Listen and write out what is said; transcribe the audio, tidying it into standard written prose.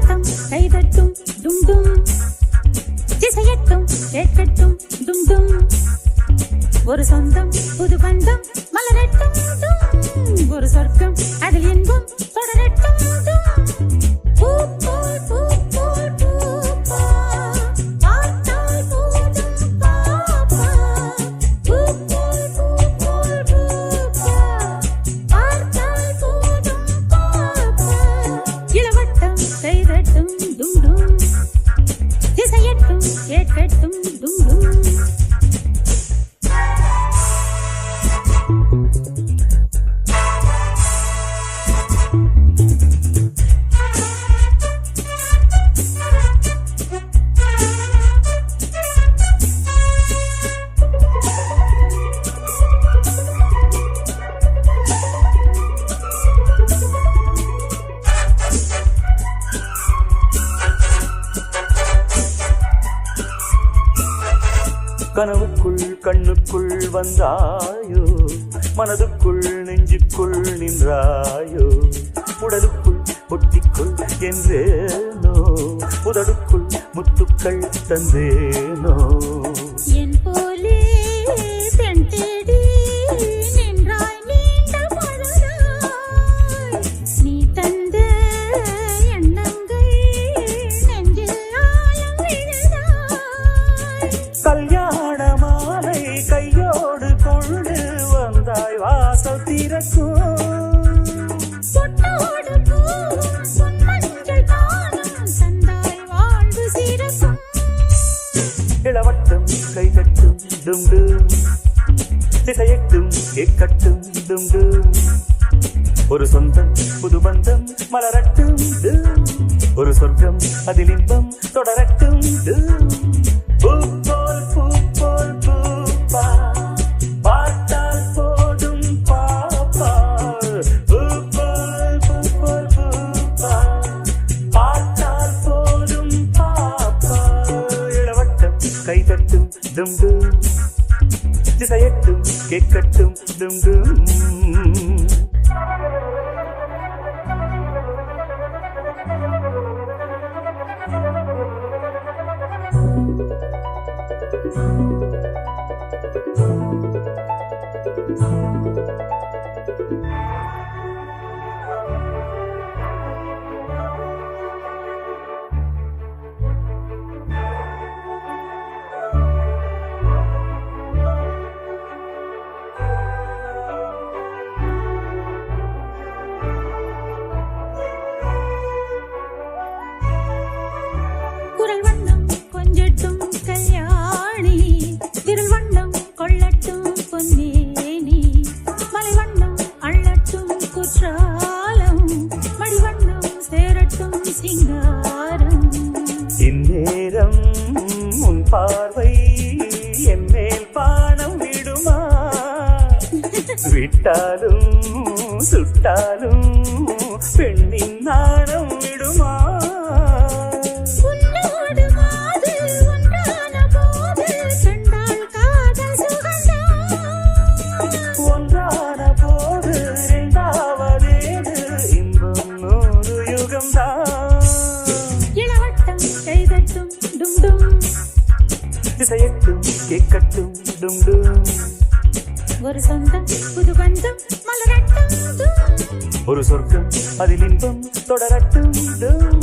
இளவட்டம் கைதட்டும் டும் டும் திசையட்டும் கேட்கட்டும் டும் டும் ஒரு சொந்தம் புது பந்தம் மலரட்டும் டும் ஒரு சொர்க்கம் அதில் இன்பம் தொடரட்டும் டும் பூ போல் பூ போல் பூப்பா பார்த்தால் போதும் பாப்பா பூ போல் பூ போல் பூப்பா பார்த்தால் போதும் பாப்பா இளவட்டம் கைதட்டும் டும் டும் திசையட்டும் கேட்கட்டும் டும் டும் கனவுக்குள் கண்ணுக்குள் வந்தாயோ மனதுக்குள் நெஞ்சுக்குள் நின்றாயோ உடலுக்குள் ஒட்டிக்குள் என்றேனோ உதடுக்குள் முத்துக்கள் தந்தேனோ என் போலே பெண் தேடி நின்றாய் நீண்ட பொழுதாய் நீ தந்த எண்ணங்கள் நெஞ்சில் ஆழம் விழுதாய் கல்யாண மாலை கையோடு கொண்டு வந்தாய் வாசல் திறக்கும் பொட்டோடு பூவும் பொன்மஞ்சள் தானும் தந்தாய் வாழ்வு சிறக்கும் இளவட்டம் கைதட்டும் டும் டும் திசையட்டும் கேட்கட்டும் டும் டும் ஒரு சொந்தம் புது பந்தம் மலரட்டும் டும் ஒரு சொர்க்கம் அதில் இன்பம் தொடரட்டும் டும் பூ போல் பூப்பா பார்த்தால் போதும் பாப்பா பூ போல் பூப்பா பார்த்தால் போதும் பாப்பா இளவட்டம் கைதட்டும் டும் டும் திசையட்டும் கேட்கட்டும் டும் டும் குரல் வண்ணம் கொஞ்சட்டும் கல்யாணி விரல் வண்ணம் கொள்ளட்டும் பொன்னேனி மலை வண்ணம் அள்ளட்டும் குற்றாலம் மடி வண்ணம் சேரட்டும் சிங்காரம் இந்நேரம் உன் பார்வை என் மேல் பானம் விடுமா விட்டாலும் சுட்டாலும் பெண்ணின் நாணம் விடுமா உன்னோடு மாது ஒன்றான போது கண்டால் காதல் சுகந்தான் ஒன்றான போது இரண்டாவதேது இன்பம் 100 யுகம்தான் இளவட்டம் கைதட்டும் டும் டும் திசையட்டும் கேட்கட்டும் டும் டும் ஒரு சொந்தம் புது பந்தம் மலரட்டும் டும் ஒரு சொர்க்கம் அதில் இன்பம் தொடரட்டும் டும்